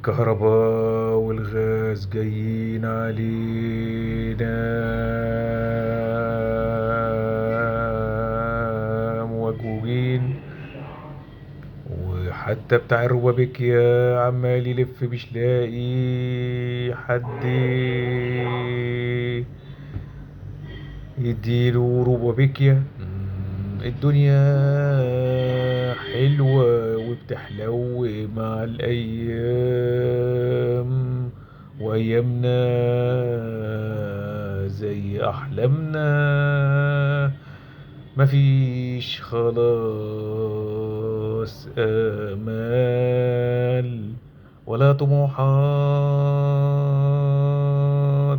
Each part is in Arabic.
الكهرباء والغاز جايين علينا موجوجين. وحتى بتاع الروبابيكيا عمال يلف مش لاقي حد يديله روبابيكيا. الدنيا حلوة وبتحلو مع الأيام، وأيامنا زي أحلامنا. مفيش خلاص آمال ولا طموحات،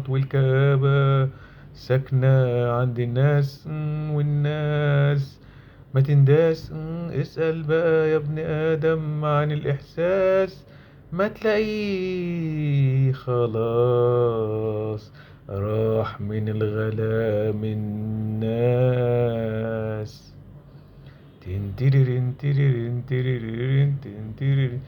والكآبة ساكنة عند الناس. والناس ما تنداس. اسأل بقى يا ابن آدم عن الإحساس، ما تلاقيه خلاص راح من الغلا من الناس. تنتررن تررن تررن تنتررن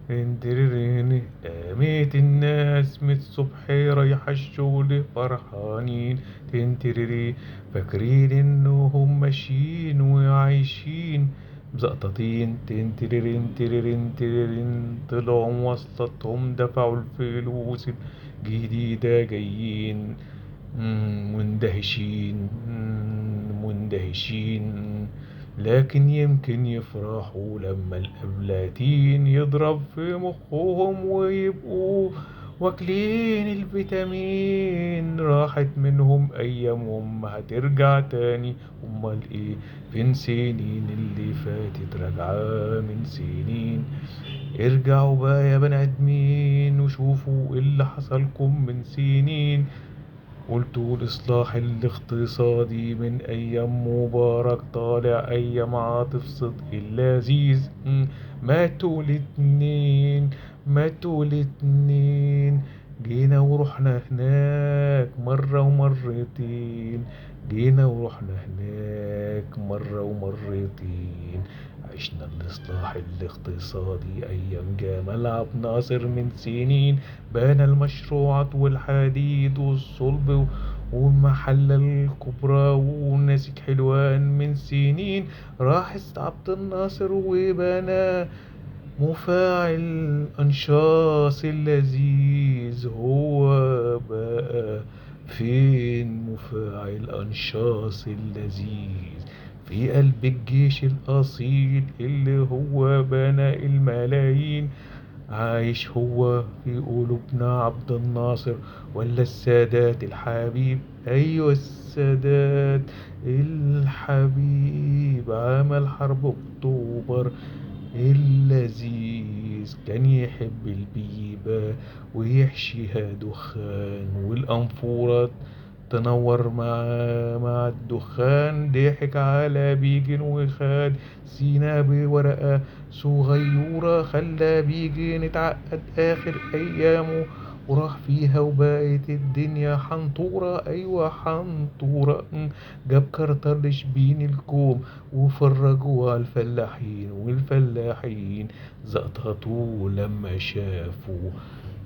تنتررن. قامت الناس من الصبح رايحة الشغل فرحانين. تنترري فاكرين انهم ماشيين وعايشين مزقططين. تنتررن تررن تررن طلعوا مواصلاتهم دفعوا الفلوس الجديدة جايين. مندهشين مندهشين. لكن يمكن يفرحوا لما الأبلاتين يضرب في مخهم ويبقوا واكلين الفيتامين. راحت منهم أيامهم هترجع تاني. أمال إيه؟ فين سنين اللي فاتت راجعة من سنين. ارجعوا بقى يا بني آدمين وشوفوا اللي حصلكم من سنين. قلتوا الإصلاح الاقتصادي من أيام مبارك طالع أيام عاطف صدقي اللذيذ. ماتوا الاتنين ماتوا الاتنين. جينا ورحنا هناك مرة ومرتين. جينا ورحنا هناك مرة ومرتين. عشنا الإصلاح الاقتصادي أيام جمال عبد الناصر من سنين. بنى المشروعات والحديد والصلب والمحلة الكبرى ونسيج حلوان من سنين. راح عبد الناصر وبنى مفاعل أنشاص اللذيذ. هو بقى فين مفاعل أنشاص اللذيذ؟ في قلب الجيش الأصيل اللي هو بنى الملايين. عايش هو في قلوبنا عبد الناصر ولا السادات الحبيب؟ أيوة السادات الحبيب. عمل حرب أكتوبر اللذيذ. كان يحب البيبة ويحشيها دخان والأنفورة تنور مع الدخان. ضحك على بيجن وخد سينا بورقة صغيرة. خلى بيجن اتعقد آخر أيامه وراح فيها وبقت الدنيا حنطورة. أيوة حنطورة. جاب كارتر لشبين الكوم وفرجوا على الفلاحين والفلاحين زقططوا لما شافوا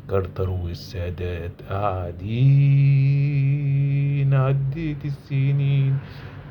كارتر والسادات قاعدين. عدت السنين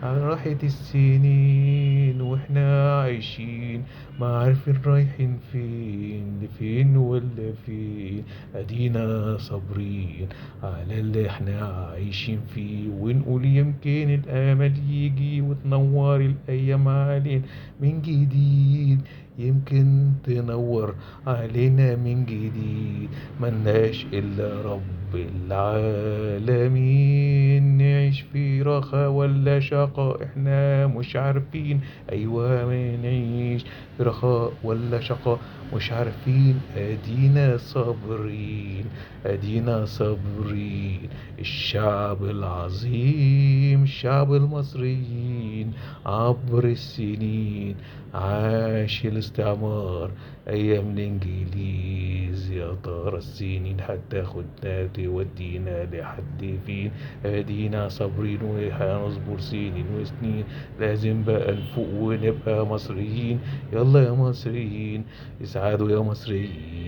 راحت السنين واحنا عايشين ما عارفين رايحين فين لفين ولا فين. ادينا صابرين على اللي احنا عايشين فيه ونقول يمكن الامل يجي وتنور الايام علينا من جديد. يمكن تنور علينا من جديد. ملناش إلا رب العالمين. نعيش في رخاء ولا شقاء احنا مش عارفين. أيوة ما نعيش في رخاء ولا شقاء مش عارفين. أدينا صابرين أدينا صابرين. الشعب العظيم الشعب المصريين عبر السنين عاش الاستعمار أيام الإنجليز. يا ترى السنين هتاخدنا تودينا لحد فين؟ أدينا صابرين وهنصبر سنين وسنين. لازم بقى نفوق ونبقى مصريين. يلا يا مصريين اسعدوا يا مصريين.